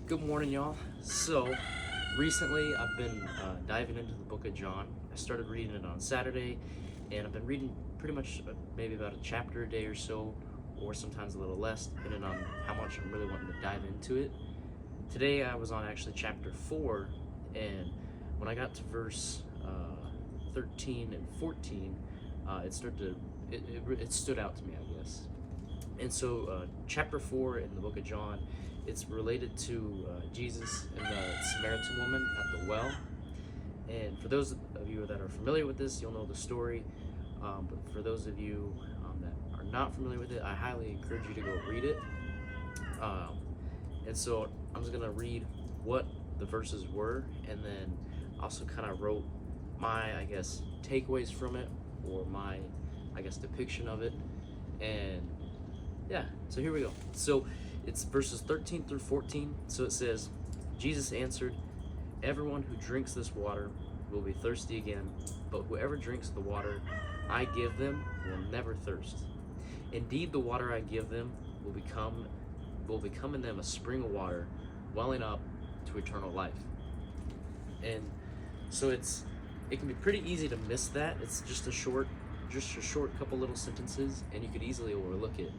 Good morning, y'all. So, recently I've been diving into the book of John. I started reading it on Saturday, and I've been reading pretty much maybe about a chapter a day or so, or sometimes a little less, depending on how much I'm really wanting to dive into it. Today I was on actually chapter 4, and when I got to verse 13 and 14, it stood out to me, I guess. And so, chapter 4 in the book of John, it's related to Jesus and the Samaritan woman at the well. And for those of you that are familiar with this, you'll know the story. But for those of you that are not familiar with it, I highly encourage you to go read it. And so I'm just going to read what the verses were, and then also kind of wrote my, I guess, takeaways from it, or my, I guess, depiction of it. And yeah, so here we go. So it's verses 13 through 14. So it says, Jesus answered, "Everyone who drinks this water will be thirsty again, but whoever drinks the water I give them will never thirst. Indeed, the water I give them will become in them a spring of water, welling up to eternal life." And so it can be pretty easy to miss that. It's just a short couple little sentences, and you could easily overlook it.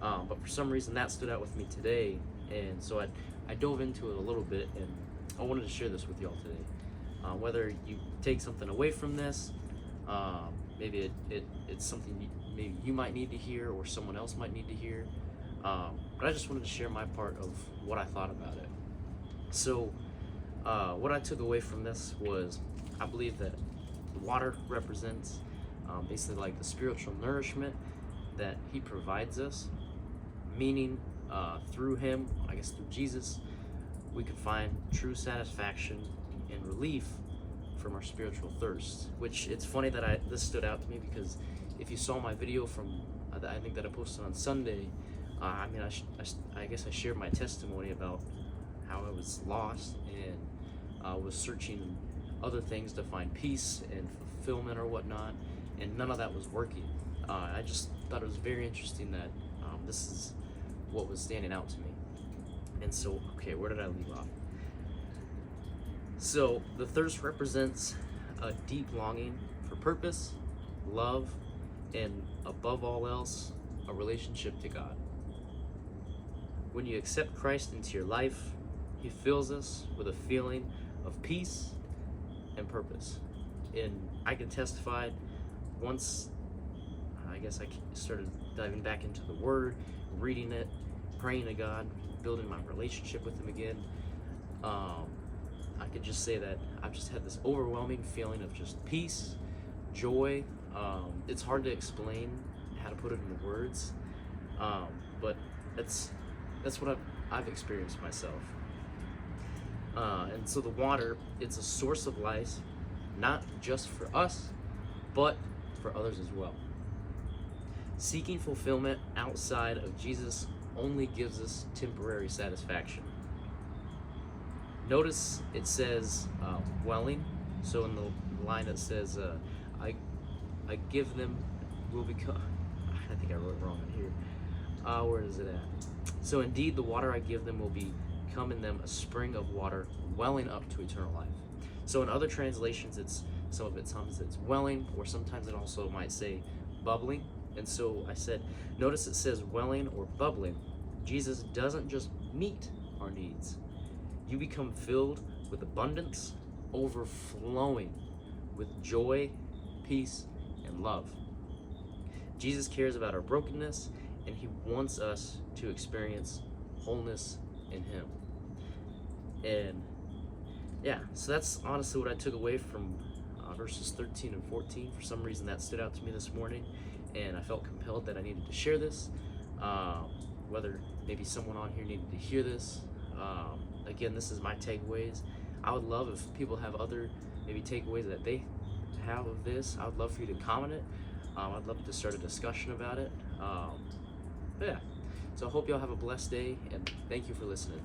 But for some reason that stood out with me today, and so I dove into it a little bit, and I wanted to share this with y'all today. Whether you take something away from this, maybe it's something maybe you might need to hear, or someone else might need to hear. But I just wanted to share my part of what I thought about it. So what I took away from this was, I believe that water represents basically like the spiritual nourishment that he provides us, meaning through him, I guess through Jesus, we could find true satisfaction and relief from our spiritual thirst. Which, it's funny that this stood out to me, because if you saw my video from I think that I posted on Sunday, I guess I shared my testimony about how I was lost and was searching other things to find peace and fulfillment or whatnot, and none of that was working. I just thought it was very interesting that this is what was standing out to me. And so, okay, where did I leave off? So the thirst represents a deep longing for purpose, love, and above all else, a relationship to God. When you accept Christ into your life, he fills us with a feeling of peace and purpose. And I can testify, once I guess I started diving back into the Word, reading it, praying to God, building my relationship with him again, I could just say that I've just had this overwhelming feeling of just peace, joy. It's hard to explain how to put it into words, but that's what I've experienced myself. And so the water, it's a source of life, not just for us, but for others as well. Seeking fulfillment outside of Jesus only gives us temporary satisfaction. Notice it says welling. So in the line it says, I give them will become, I think I wrote it wrong in here. Where is it at? So indeed, the water I give them will become in them a spring of water welling up to eternal life. So in other translations, sometimes it's welling, or sometimes it also might say bubbling. And so I said, notice it says welling or bubbling. Jesus doesn't just meet our needs. You become filled with abundance, overflowing with joy, peace, and love. Jesus cares about our brokenness, and he wants us to experience wholeness in him. And yeah, so that's honestly what I took away from verses 13 and 14. For some reason that stood out to me this morning, and I felt compelled that I needed to share this. Whether maybe someone on here needed to hear this. Again, this is my takeaways. I would love if people have other maybe takeaways that they have of this. I would love for you to comment it. I'd love to start a discussion about it. But yeah, so I hope y'all have a blessed day, and thank you for listening.